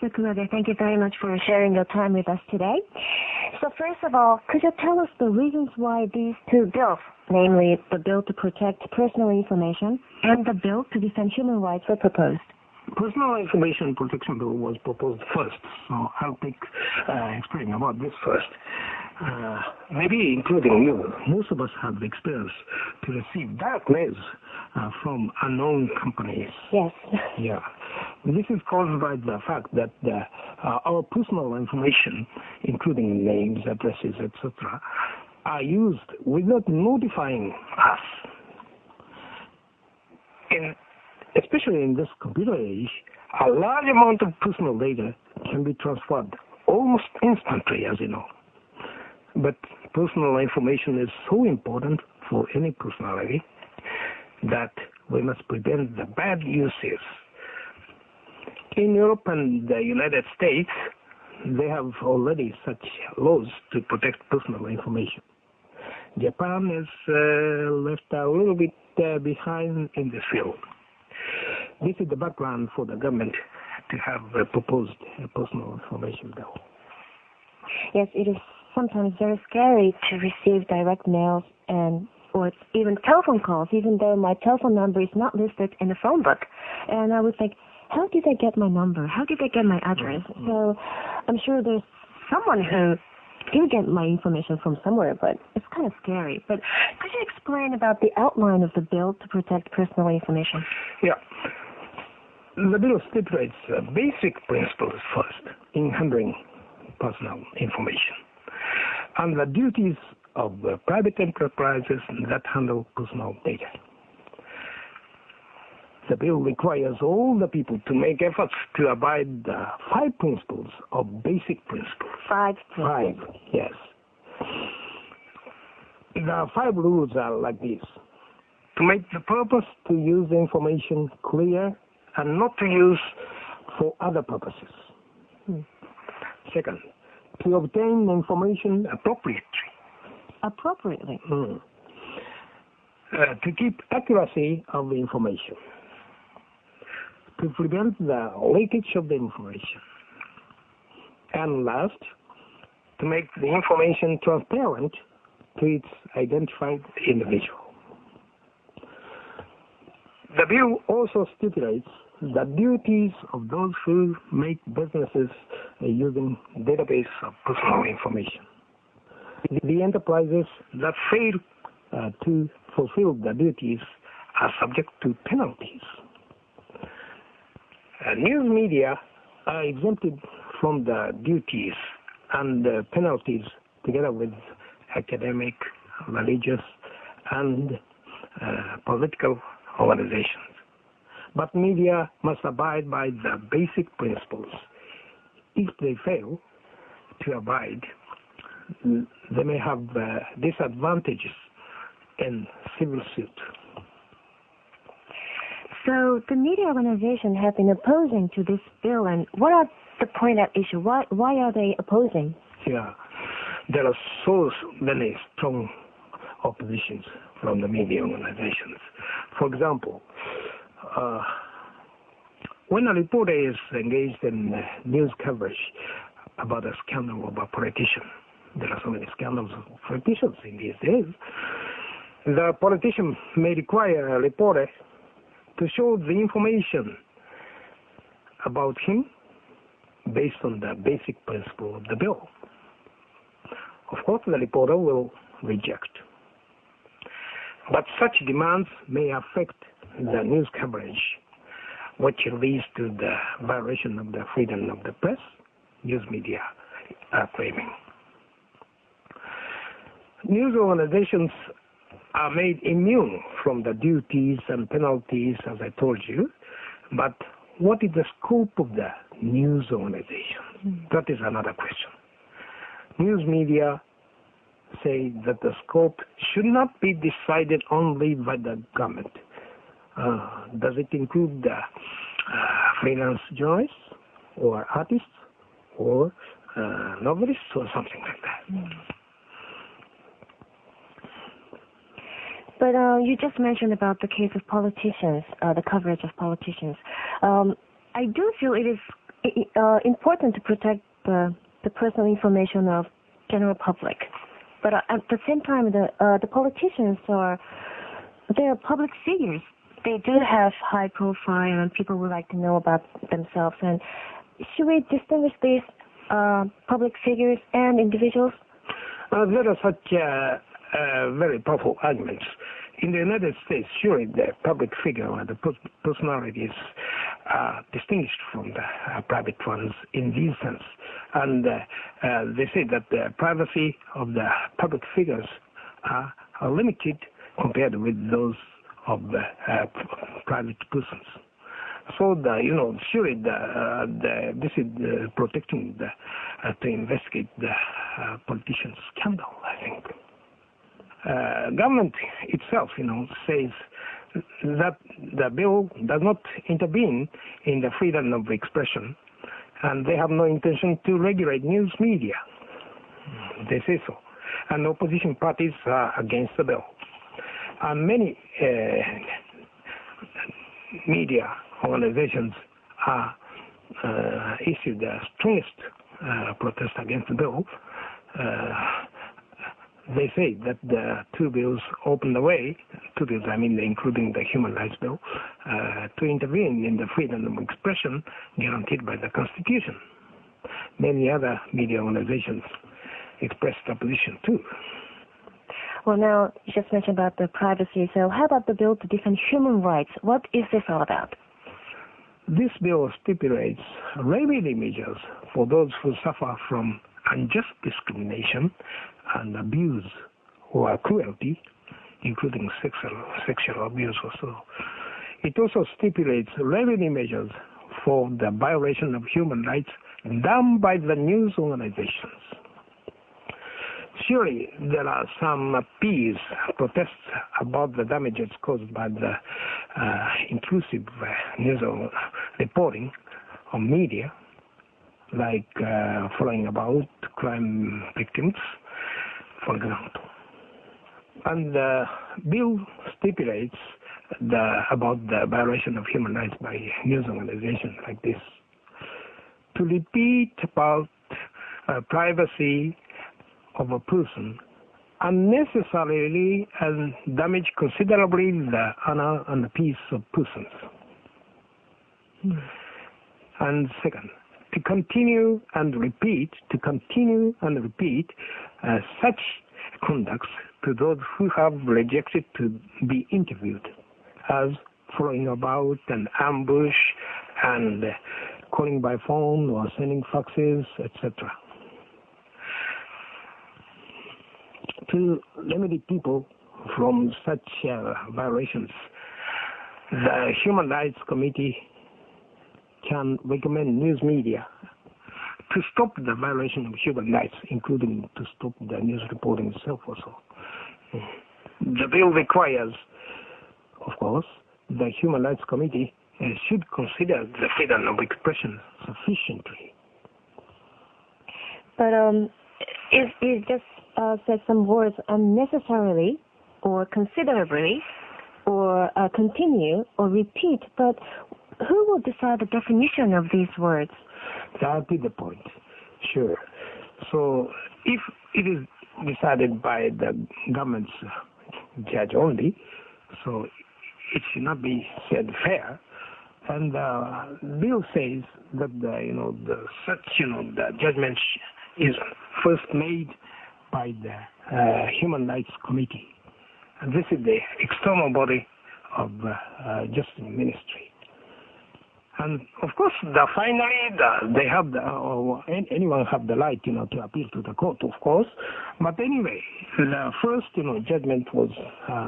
Sakurade, thank you very much for sharing your time with us today. So first of all, could you tell us the reasons why these two bills, namely the bill to protect personal information and the bill to defend human rights, were proposed? Personal Information Protection Bill was proposed first, so I'll explain about this first. Maybe including you, most of us have experience to receive dark mails from unknown companies. Yes. Yeah. This is caused by the fact that our personal information, including names, addresses, etc., are used without notifying us. Especially in this computer age, a large amount of personal data can be transferred almost instantly, as you know. But personal information is so important for any personality that we must prevent the bad uses. In Europe and the United States, they have already such laws to protect personal information. Japan is left a little bit behind in this field. This is the background for the government to have proposed a personal information bill. Yes, it is sometimes very scary to receive direct mails or even telephone calls, even though my telephone number is not listed in the phone book. And I would think, how did they get my number? How did they get my address? Mm-hmm. So I'm sure there's someone who did get my information from somewhere, but it's kind of scary. But could you explain about the outline of the bill to protect personal information? Yeah. The bill stipulates basic principles first in handling personal information and the duties of private enterprises that handle personal data. The bill requires all the people to make efforts to abide the 5 principles of basic principles. 5 principles? 5, yes. The 5 rules are like this. To make the purpose to use the information clear and not to use for other purposes. Second, to obtain information appropriately. Appropriately? To keep accuracy of the information. To prevent the leakage of the information. And last, to make the information transparent to its identified individual. The bill also stipulates the duties of those who make businesses using database of personal information. The enterprises that fail to fulfill the duties are subject to penalties. News media are exempted from the duties and penalties together with academic, religious, and political organizations. But media must abide by the basic principles. If they fail to abide, they may have disadvantages in civil suit. So the media organizations have been opposing to this bill, and what are the point at issue? Why are they opposing? Yeah, there are so many strong oppositions from the media organizations. For example, when a reporter is engaged in news coverage about a scandal of a politician, there are so many scandals of politicians in these days, the politician may require a reporter to show the information about him based on the basic principle of the bill. Of course, the reporter will reject. But such demands may affect the news coverage, which leads to the violation of the freedom of the press, news media are claiming. News organizations are made immune from the duties and penalties, as I told you, but what is the scope of the news organization? That is another question. News media say that the scope should not be decided only by the government. Does it include the freelance journalists or artists or novelists or something like that? But you just mentioned about the case of politicians, the coverage of politicians. I do feel it is important to protect the personal information of general public. But at the same time, the politicians they're public figures. They do have high profile, and people would like to know about themselves. And should we distinguish these public figures and individuals? There are such very powerful arguments. In the United States, surely the public figure or the personalities are distinguished from the private ones in this sense. And they say that the privacy of the public figures are limited compared with those of the private persons. So surely this is protecting to investigate the politicians' scandal, I think. Government itself, says that the bill does not intervene in the freedom of expression, and they have no intention to regulate news media. They say so. And opposition parties are against the bill. And many media organizations are issued the strongest protest against the bill. They say that the two bills open the way, including the Human Rights Bill, to intervene in the freedom of expression guaranteed by the Constitution. Many other media organizations expressed opposition too. Well, now, you just mentioned about the privacy, so how about the bill to defend human rights? What is this all about? This bill stipulates remedy measures for those who suffer from unjust discrimination and abuse or cruelty, including sexual abuse also. It also stipulates remedy measures for the violation of human rights done by the news organizations. Surely there are some protests about the damages caused by the intrusive news reporting on media, like following about crime victims, for example. And the bill stipulates about the violation of human rights by news organizations like this. To repeat about privacy of a person unnecessarily and damage considerably the honor and the peace of persons. And second, to continue and repeat such conducts to those who have rejected to be interviewed, as following about an ambush and calling by phone or sending faxes, etc. To remedy people from such violations, the Human Rights Committee can recommend news media to stop the violation of human rights, including to stop the news reporting itself also. The bill requires, of course, the Human Rights Committee should consider the freedom of expression sufficiently. But it just says some words unnecessarily or considerably or continue or repeat, but who will decide the definition of these words? That is the point. Sure. So if it is decided by the government's judge only, so it should not be said fair. And the bill says that the judgment is first made by the Human Rights Committee, and this is the external body of Justice Ministry. And of course, finally, they have anyone have the right, to appeal to the court, of course. But anyway, the first, judgment was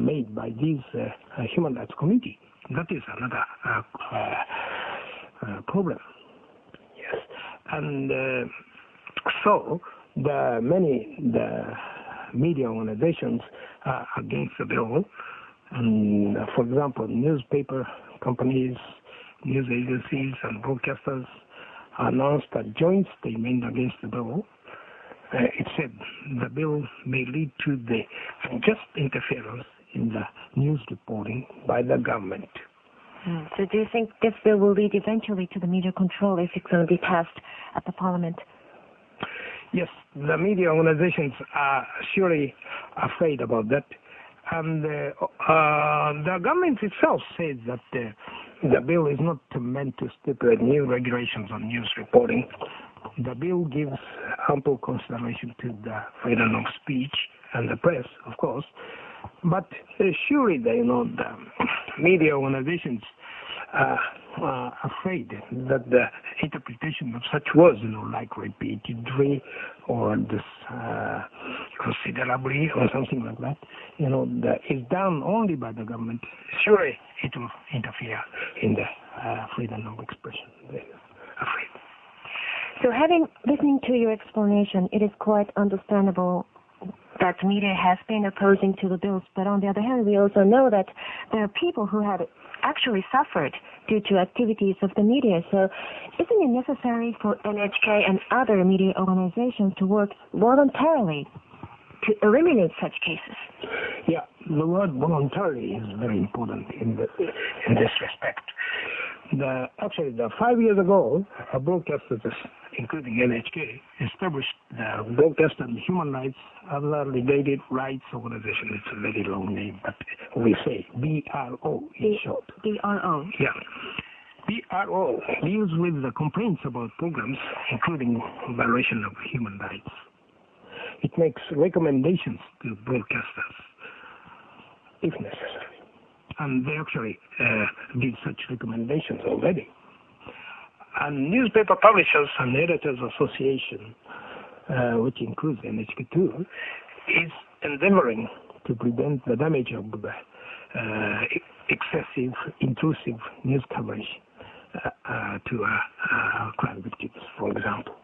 made by this Human Rights Committee. That is another problem. Yes, and so the media organizations are against the bill, and for example, newspaper companies, news agencies and broadcasters announced a joint statement against the bill. It said the bill may lead to the unjust interference in the news reporting by the government. So do you think this bill will lead eventually to the media control if it's going to be passed at the parliament? Yes, the media organizations are surely afraid about that. And the government itself says that the bill is not meant to stipulate new regulations on news reporting. The bill gives ample consideration to the freedom of speech and the press, of course. But surely, the media organizations are afraid that the interpretation of such words, like repeatedly or this considerably or something like that, that is done only by the government. Surely it will interfere in the freedom of expression. They're afraid. So listening to your explanation, it is quite understandable that media has been opposing to the bills, but on the other hand, we also know that there are people who have actually suffered due to activities of the media. So isn't it necessary for NHK and other media organizations to work voluntarily to eliminate such cases? Yeah, the word voluntarily is very important in this respect. Actually, 5 years ago, broadcasters, including NHK, established the Broadcast and Human Rights Other Related Rights Organization. It's a very long name, but we say BRO in short. BRO? Yeah. BRO deals with the complaints about programs, including violation of human rights. It makes recommendations to broadcasters, if necessary. And they actually did such recommendations already. And Newspaper Publishers and Editors Association, which includes NHK too, is endeavoring to prevent the damage of the excessive, intrusive news coverage to crime victims, for example.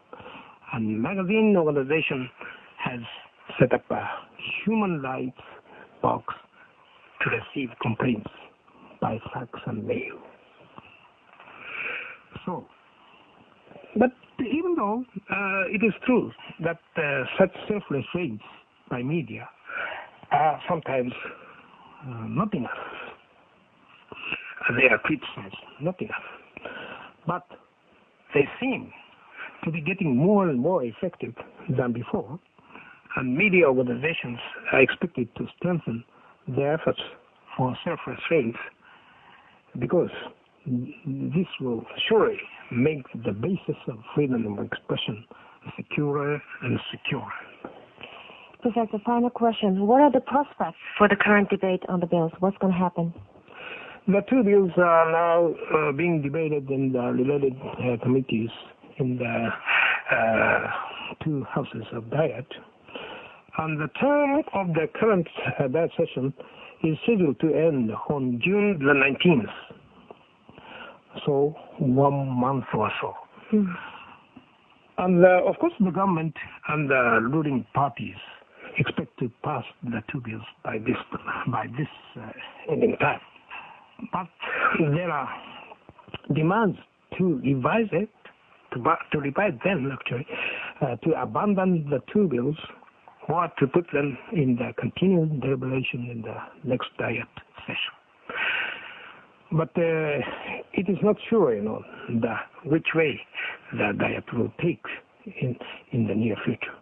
And magazine organization has set up a human rights box to receive complaints by fax and mail. So, but even though it is true that such self-restraints by media are sometimes not enough, they are criticized, not enough, but they seem to be getting more and more effective than before, and media organizations are expected to strengthen their efforts for self-restraint, because this will surely make the basis of freedom of expression securer and securer. Professor, final question. What are the prospects for the current debate on the bills? What's going to happen? The two bills are now being debated in the related committees in the two houses of Diet. And the term of the current Diet session is scheduled to end on June the 19th. So 1 month or so. And of course the government and the ruling parties expect to pass the two bills by this ending time. But there are demands to revise it, to revise them actually, to abandon the two bills or to put them in the continued deliberation in the next Diet session. But it is not sure, which way the Diet will take in the near future,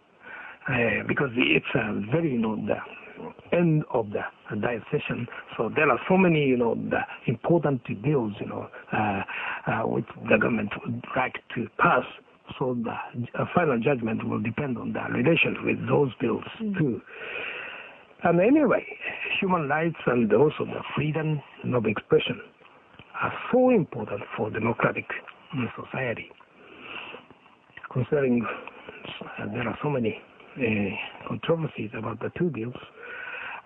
because it's a very, the end of the Diet session. So there are so many, the important bills, which the government would like to pass. So the final judgment will depend on the relation with those bills too. And anyway, human rights and also the freedom of expression are so important for democratic society. Considering there are so many controversies about the two bills,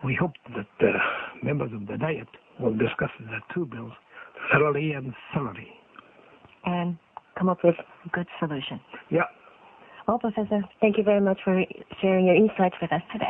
we hope that members of the Diet will discuss the two bills thoroughly and thoroughly. And come up with a good solution. Yeah. Well, Professor, thank you very much for sharing your insights with us today.